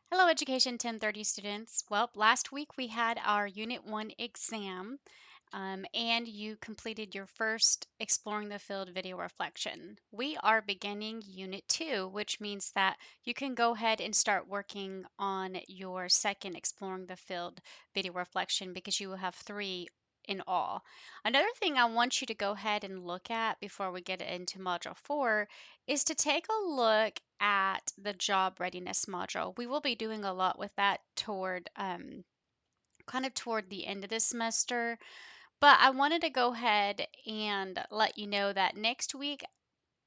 Hello, Education 1030 students. Well, last week we had our Unit 1 exam, and you completed your first Exploring the Field video reflection. We are beginning Unit 2, which means that you can go ahead and start working on your second Exploring the Field video reflection because you will have three in all. Another thing I want you to go ahead and look at before we get into Module 4 is to take a look at the job readiness module. We will be doing a lot with that toward kind of toward the end of the semester, but I wanted to go ahead and let you know that next week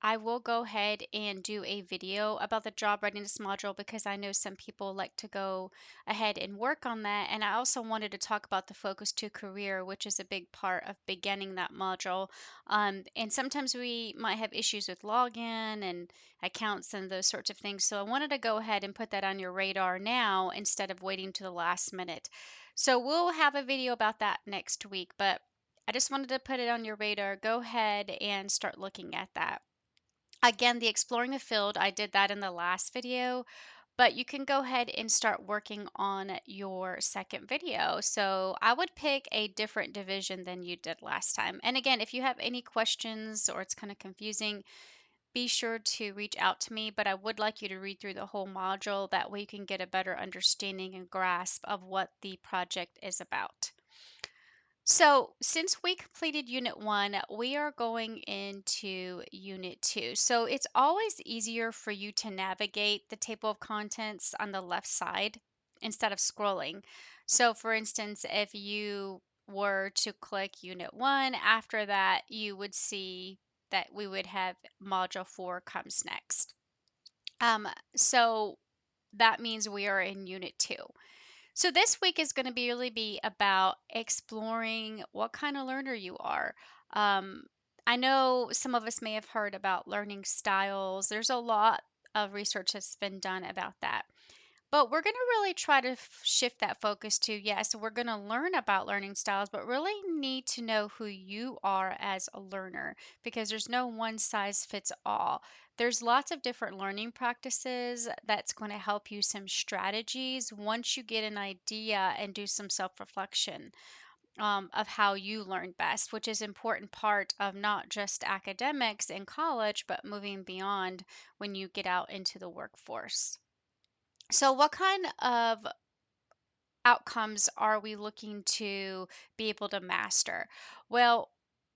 I will go ahead and do a video about the job readiness module because I know some people like to go ahead and work on that. And I also wanted to talk about the focus to career, which is a big part of beginning that module. And sometimes we might have issues with login and accounts and those sorts of things. So I wanted to go ahead and put that on your radar now instead of waiting to the last minute. So we'll have a video about that next week, but I just wanted to put it on your radar. Go ahead and start looking at that. Again, the exploring the field, I did that in the last video, but you can go ahead and start working on your second video. So I would pick a different division than you did last time. And again, if you have any questions or it's kind of confusing, be sure to reach out to me, but I would like you to read through the whole module. That way you can get a better understanding and grasp of what the project is about. So, since we completed Unit 1, we are going into Unit 2. So, it's always easier for you to navigate the table of contents on the left side instead of scrolling. So, for instance, if you were to click Unit 1, after that, you would see that we would have Module 4 comes next. So, that means we are in Unit 2. So this week is going to really be about exploring what kind of learner you are. Um, I know some of us may have heard about learning styles. There's a lot of research that's been done about that. But we're going to really try to shift that focus to yes, we're going to learn about learning styles, but really need to know who you are as a learner because there's no one size fits all. There's lots of different learning practices that's going to help you some strategies once you get an idea and do some self reflection of how you learn best, which is important part of not just academics in college, but moving beyond when you get out into the workforce. So, what kind of outcomes are we looking to be able to master? Well,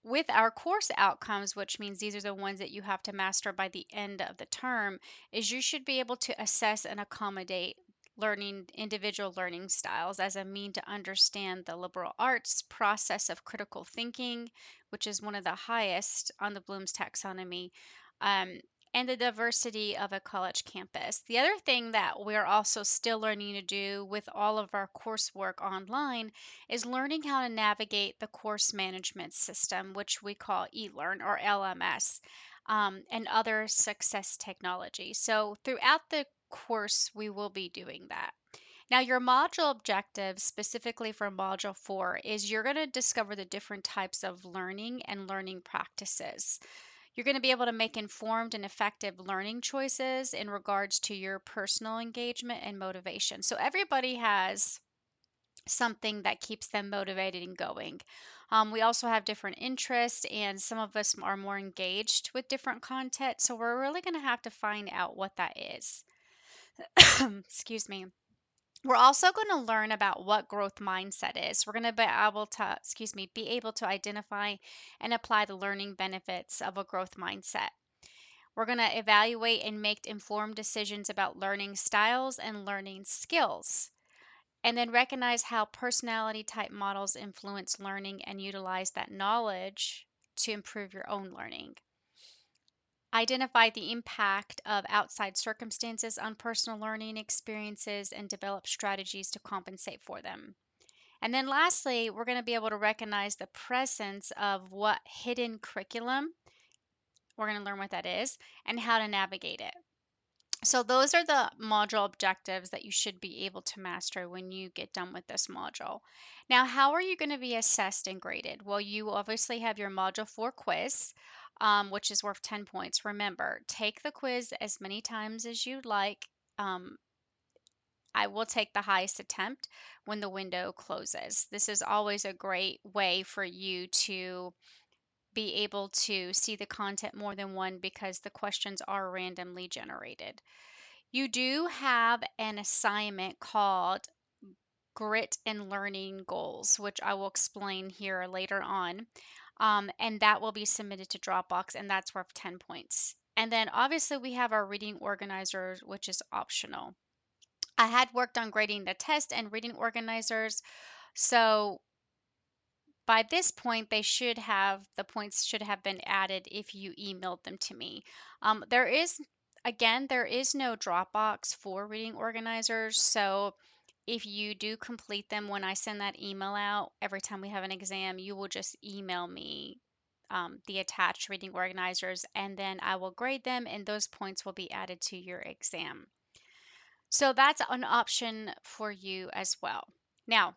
with our course outcomes, which means these are the ones that you have to master by the end of the term, is you should be able to assess and accommodate learning individual learning styles as a mean to understand the liberal arts process of critical thinking, which is one of the highest on the Bloom's taxonomy. Um, and the diversity of a college campus. The other thing that we're also still learning to do with all of our coursework online is learning how to navigate the course management system, which we call eLearn or LMS, and other success technology. So throughout the course, we will be doing that. Now, your module objective, specifically for Module 4, is you're going to discover the different types of learning and learning practices. You're going to be able to make informed and effective learning choices in regards to your personal engagement and motivation. So, everybody has something that keeps them motivated and going. We also have different interests, and some of us are more engaged with different content. So, we're really going to have to find out what that is. Excuse me. We're also going to learn about what growth mindset is. We're going to be able to, be able to identify and apply the learning benefits of a growth mindset. We're going to evaluate and make informed decisions about learning styles and learning skills, and then recognize how personality type models influence learning and utilize that knowledge to improve your own learning. Identify the impact of outside circumstances on personal learning experiences and develop strategies to compensate for them. And then lastly, we're going to be able to recognize the presence of what hidden curriculum, we're going to learn what that is, and how to navigate it. So those are the module objectives that you should be able to master when you get done with this module. Now, how are you going to be assessed and graded? Well, you obviously have your Module 4 quiz, which is worth 10 points. Remember, take the quiz as many times as you'd like. Um, I will take the highest attempt when the window closes. This is always a great way for you to be able to see the content more than one because the questions are randomly generated. You do have an assignment called Grit and Learning Goals, which I will explain here later on. And that will be submitted to Dropbox, and that's worth 10 points. And then obviously we have our reading organizers, which is optional. I had worked on grading the test and reading organizers, so by this point the points should have been added if you emailed them to me. There is no Dropbox for reading organizers, so if you do complete them when I send that email out every time we have an exam, you will just email me the attached reading organizers, and then I will grade them, and those points will be added to your exam. So that's an option for you as well. Now,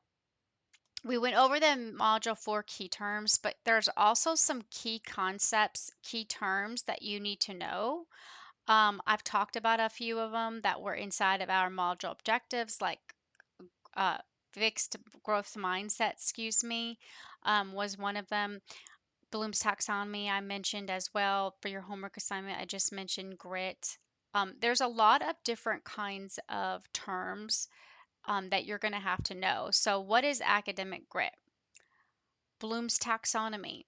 we went over the module 4 key terms, but there's also some key concepts, key terms that you need to know. I've talked about a few of them that were inside of our module objectives, like uh, fixed growth mindset, was one of them. Bloom's taxonomy I mentioned as well. For your homework assignment, I just mentioned grit. There's a lot of different kinds of terms that you're going to have to know. So, what is academic grit? Bloom's taxonomy,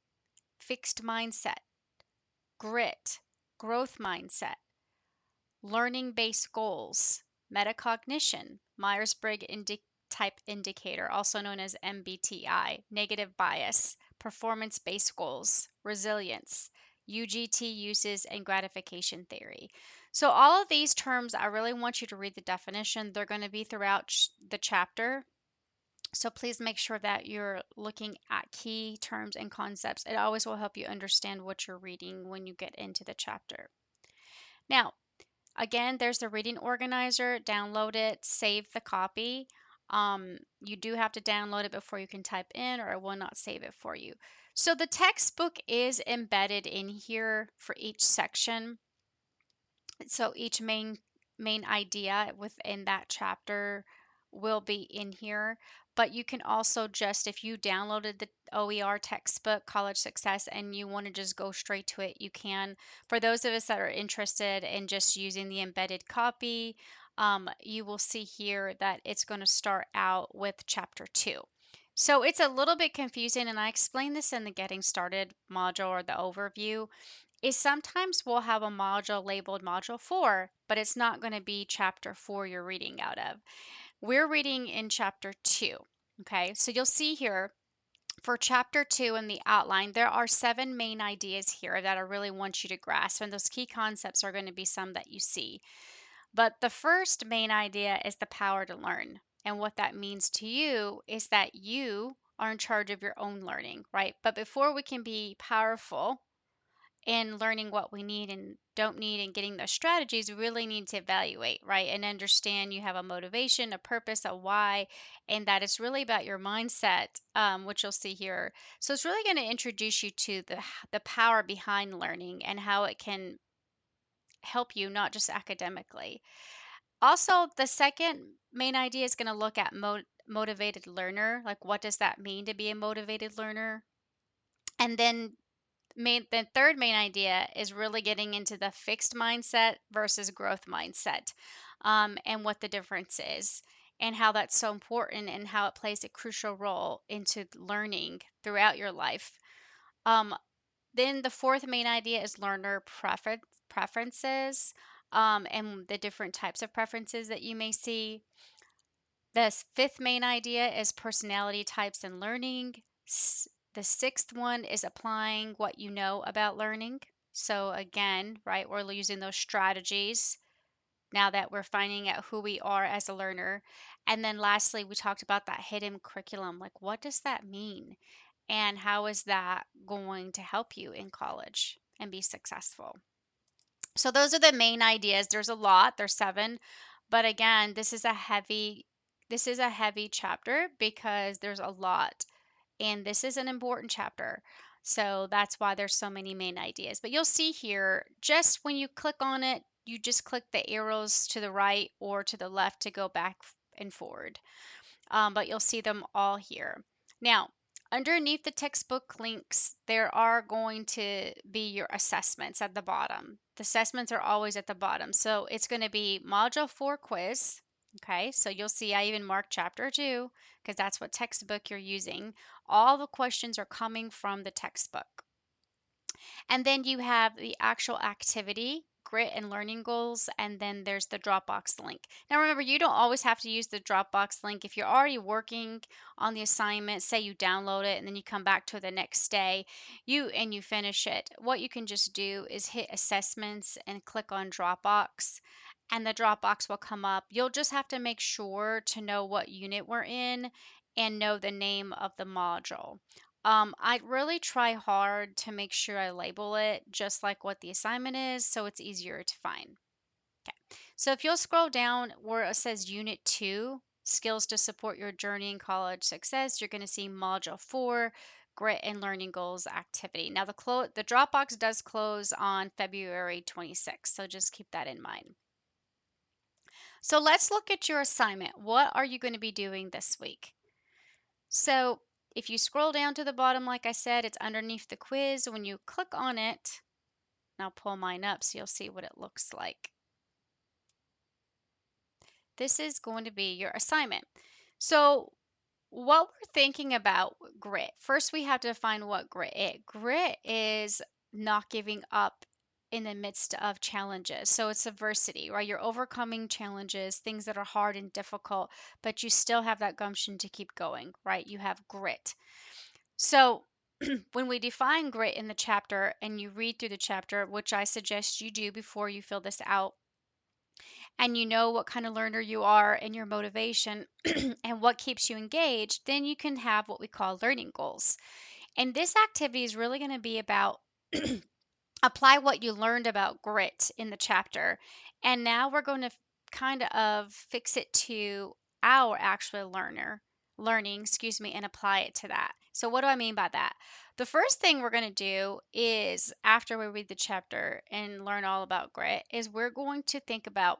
fixed mindset, grit, growth mindset, learning based goals, metacognition, Myers-Briggs type indicator, also known as MBTI, negative bias, performance based goals, resilience, UGT uses, and gratification theory. So, all of these terms, I really want you to read the definition. They're going to be throughout the chapter. So please make sure that you're looking at key terms and concepts. It always will help you understand what you're reading when you get into the chapter. Now, again, there's the reading organizer. Download it, save the copy. You do have to download it before you can type in, or it will not save it for you. So the textbook is embedded in here for each section. So each main idea within that chapter will be in here, but you can also just, if you downloaded the OER textbook College Success and you want to just go straight to it, you can. For those of us that are interested in just using the embedded copy, you will see here that it's going to start out with chapter 2. So it's a little bit confusing, and I explained this in the Getting Started module or the overview, is sometimes we'll have a module labeled Module 4, but it's not going to be Chapter 4 you're reading out of. We're reading in Chapter 2. Okay, so you'll see here for Chapter 2 in the outline, there are 7 main ideas here that I really want you to grasp, and those key concepts are going to be some that you see. But the first main idea is the power to learn. And what that means to you is that you are in charge of your own learning, right? But before we can be powerful in learning what we need and don't need and getting those strategies, we really need to evaluate, right? And understand you have a motivation, a purpose, a why, and that it's really about your mindset, which you'll see here. So it's really going to introduce you to the power behind learning and how it can help you, not just academically. Also, the second main idea is going to look at motivated learner. Like, what does that mean to be a motivated learner? And then the third main idea is really getting into the fixed mindset versus growth mindset, and what the difference is and how that's so important and how it plays a crucial role into learning throughout your life. Um, then the fourth main idea is learner preferences, and the different types of preferences that you may see. The fifth main idea is personality types and learning. The sixth one is applying what you know about learning. So, again, right, we're using those strategies now that we're finding out who we are as a learner. And then lastly, we talked about that hidden curriculum. Like, what does that mean? And how is that going to help you in college and be successful? So those are the main ideas. There's a lot, there's 7, but again, this is a heavy chapter because there's a lot, and this is an important chapter. So that's why there's so many main ideas. But you'll see here, just when you click on it, you just click the arrows to the right or to the left to go back and forward. But you'll see them all here. Now, underneath the textbook links, there are going to be your assessments at the bottom. The assessments are always at the bottom. So it's going to be Module 4 quiz. Okay, so you'll see I even marked Chapter 2 because that's what textbook you're using. All the questions are coming from the textbook. And then you have the actual activity, grit and learning goals, and then there's the Dropbox link. Now remember, you don't always have to use the Dropbox link. If you're already working on the assignment, say you download it and then you come back to it the next day, you finish it. What you can just do is hit assessments and click on Dropbox. And the Dropbox will come up. You'll just have to make sure to know what unit we're in and know the name of the module. I really try hard to make sure I label it just like what the assignment is so it's easier to find. Okay, so if you'll scroll down where it says Unit 2, Skills to Support Your Journey in College Success, you're going to see Module 4, Grit and Learning Goals Activity. Now the Dropbox does close on February 26th, so just keep that in mind. So let's look at your assignment. What are you going to be doing this week? So if you scroll down to the bottom, like I said, it's underneath the quiz. When you click on it, and I'll pull mine up so you'll see what it looks like. This is going to be your assignment. So what we're thinking about grit, first we have to define what grit is. Grit is not giving up in the midst of challenges. So it's adversity, right? You're overcoming challenges, things that are hard and difficult, but you still have that gumption to keep going, right? You have grit. So when we define grit in the chapter and you read through the chapter, which I suggest you do before you fill this out, and you know what kind of learner you are and your motivation and what keeps you engaged, then you can have what we call learning goals. And this activity is really going to be about apply what you learned about grit in the chapter. And now we're going to kind of fix it to our actual learning, and apply it to that. So what do I mean by that? The first thing we're going to do is after we read the chapter and learn all about grit is we're going to think about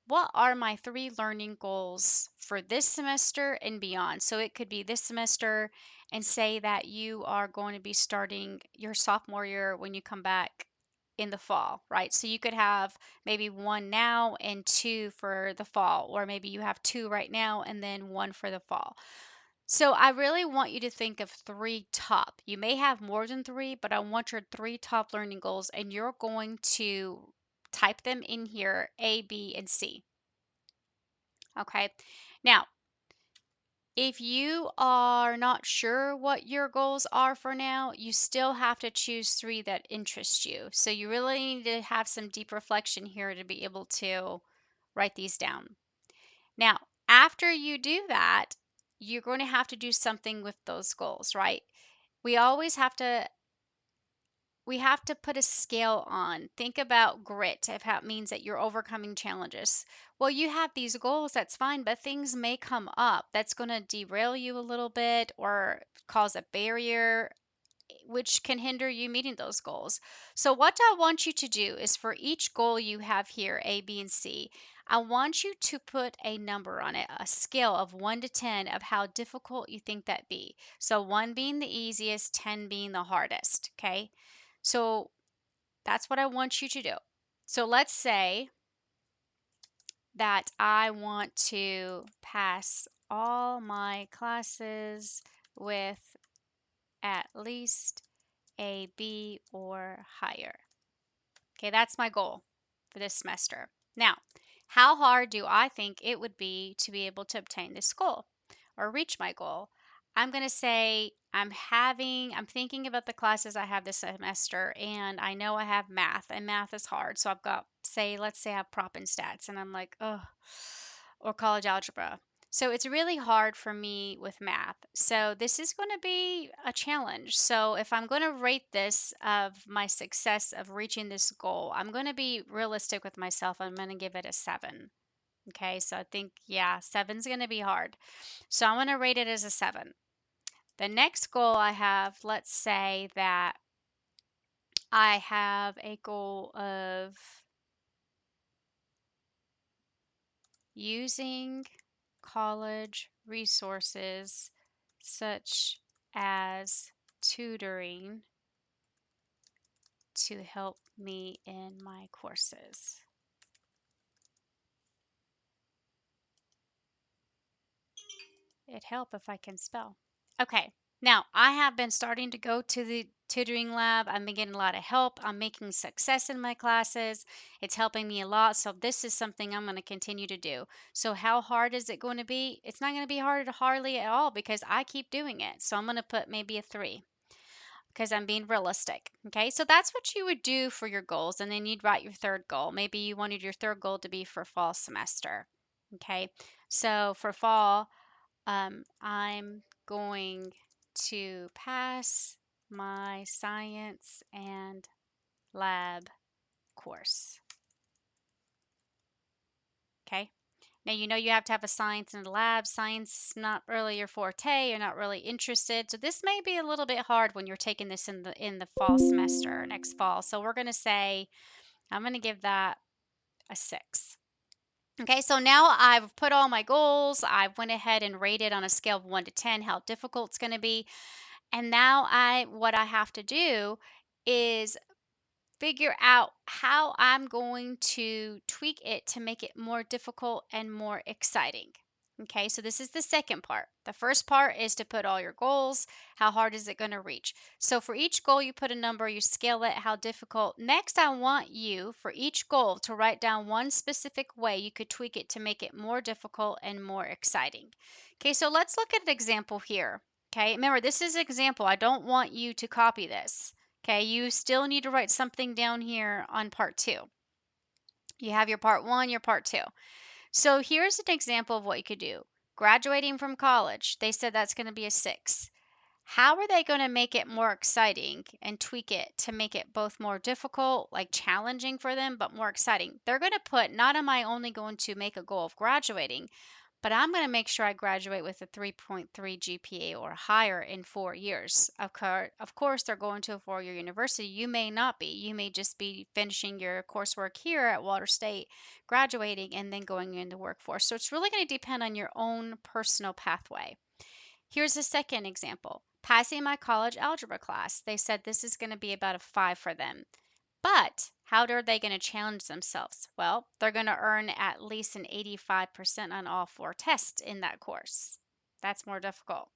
what are my 3 learning goals for this semester and beyond? So it could be this semester, and say that you are going to be starting your sophomore year when you come back in the fall, right? So you could have maybe 1 now and 2 for the fall, or maybe you have 2 right now and then 1 for the fall. So I really want you to think of 3 top. You may have more than 3, but I want your 3 top learning goals, and you're going to type them in here, A, B, and C. Okay. Now, if you are not sure what your goals are for now, you still have to choose 3 that interest you. So you really need to have some deep reflection here to be able to write these down. Now, after you do that, you're going to have to do something with those goals, right? We always have to put a scale on. Think about grit, if that means that you're overcoming challenges. Well, you have these goals, that's fine, but things may come up that's going to derail you a little bit or cause a barrier, which can hinder you meeting those goals. So, what I want you to do is for each goal you have here, A, B, and C, I want you to put a number on it, a scale of 1 to 10 of how difficult you think that be. So, 1 being the easiest, 10 being the hardest. Okay. So, that's what I want you to do. So, let's say that I want to pass all my classes with at least a B or higher. Okay, that's my goal for this semester. Now, how hard do I think it would be to be able to obtain this goal or reach my goal? I'm going to say I'm thinking about the classes I have this semester, and I know I have math, and math is hard. So I've got, let's say I have prop and stats, and I'm like, oh, or college algebra. So it's really hard for me with math. So this is going to be a challenge. So if I'm going to rate this of my success of reaching this goal, I'm going to be realistic with myself. I'm going to give it a 7. Okay, so I think, yeah, 7's going to be hard. So I'm going to rate it as a 7. The next goal I have, let's say that I have a goal of using college resources such as tutoring to help me in my courses. It'd help if I can spell. Okay, now I have been starting to go to the tutoring lab. I've been getting a lot of help. I'm making success in my classes. It's helping me a lot. So this is something I'm going to continue to do. So how hard is it going to be? It's not going to be hard hardly at all because I keep doing it. So I'm going to put maybe a 3 because I'm being realistic. Okay, so that's what you would do for your goals. And then you'd write your third goal. Maybe you wanted your third goal to be for fall semester. Okay, so for fall, I'm going to pass my science and lab course. Okay. Now you know you have to have a science and a lab. Science is not really your forte. You're not really interested. So this may be a little bit hard when you're taking this in the fall semester, next fall. So we're going to say I'm going to give that a 6. Okay, so now I've put all my goals. I went ahead and rated on a scale of 1 to 10 how difficult it's going to be. And now what I have to do is figure out how I'm going to tweak it to make it more difficult and more exciting. Okay, so this is the second part. The first part is to put all your goals. How hard is it going to reach? So for each goal, you put a number, you scale it, how difficult. Next, I want you for each goal to write down one specific way you could tweak it to make it more difficult and more exciting. Okay, so let's look at an example here. Okay, remember, this is an example. I don't want you to copy this. Okay, you still need to write something down here on part 2. You have your part 1, your part 2. So here's an example of what you could do. Graduating from college, they said that's going to be a 6. How are they going to make it more exciting and tweak it to make it both more difficult, like challenging for them, but more exciting? They're going to put, not am I only going to make a goal of graduating, but I'm going to make sure I graduate with a 3.3 GPA or higher in 4 years. Of course, they're going to a 4-year university. You may not be. You may just be finishing your coursework here at Water State, graduating, and then going into the workforce. So it's really going to depend on your own personal pathway. Here's a second example. Passing my college algebra class. They said this is going to be about a 5 for them. But how are they going to challenge themselves? Well, they're going to earn at least an 85% on all 4 tests in that course. That's more difficult.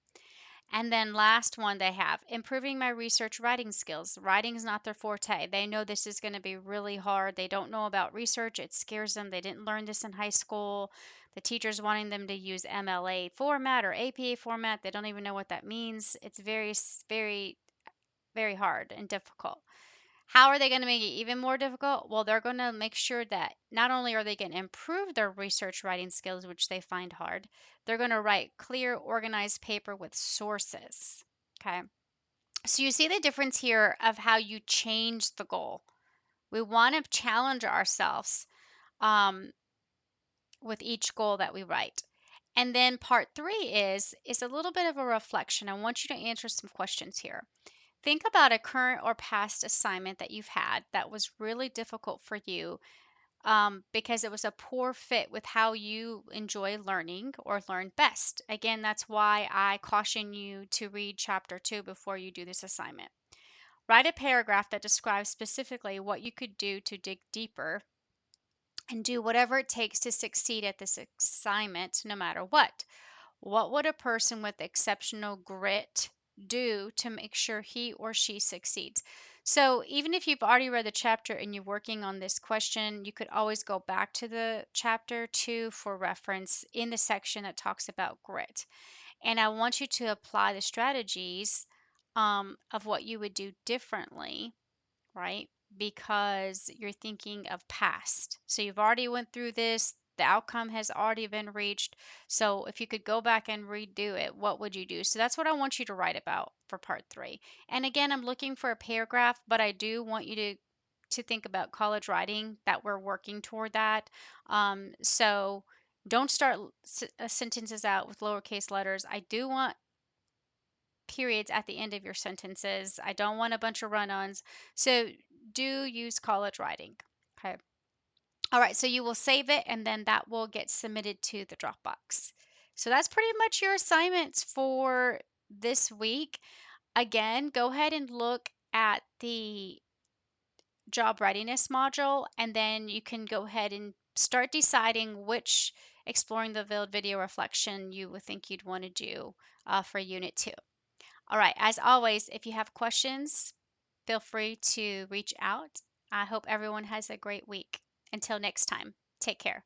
And then last one they have, improving my research writing skills. Writing is not their forte. They know this is going to be really hard. They don't know about research. It scares them. They didn't learn this in high school. The teacher's wanting them to use MLA format or APA format. They don't even know what that means. It's very, very, very hard and difficult. How are they going to make it even more difficult? Well, they're going to make sure that not only are they going to improve their research writing skills, which they find hard, they're going to write clear, organized paper with sources. Okay. So you see the difference here of how you change the goal. We want to challenge ourselves um, with each goal that we write. And then part 3 is a little bit of a reflection. I want you to answer some questions here. Think about a current or past assignment that you've had that was really difficult for you because it was a poor fit with how you enjoy learning or learn best. Again, that's why I caution you to read chapter 2 before you do this assignment. Write a paragraph that describes specifically what you could do to dig deeper and do whatever it takes to succeed at this assignment, no matter what. What would a person with exceptional grit do to make sure he or she succeeds? So, even if you've already read the chapter and you're working on this question, you could always go back to the chapter 2 for reference in the section that talks about grit. And I want you to apply the strategies of what you would do differently, right? Because you're thinking of past. So you've already went through this, the outcome has already been reached. So if you could go back and redo it, what would you do? So that's what I want you to write about for part 3. And again, I'm looking for a paragraph, but I do want you to think about college writing that we're working toward that. So don't start sentences out with lowercase letters. I do want periods at the end of your sentences. I don't want a bunch of run-ons. So do use college writing. Okay. All right. So you will save it and then that will get submitted to the Dropbox. So that's pretty much your assignments for this week. Again, go ahead and look at the job readiness module, and then you can go ahead and start deciding which exploring the field video reflection you would think you'd want to do for Unit 2. All right, as always, if you have questions, feel free to reach out. I hope everyone has a great week. Until next time, take care.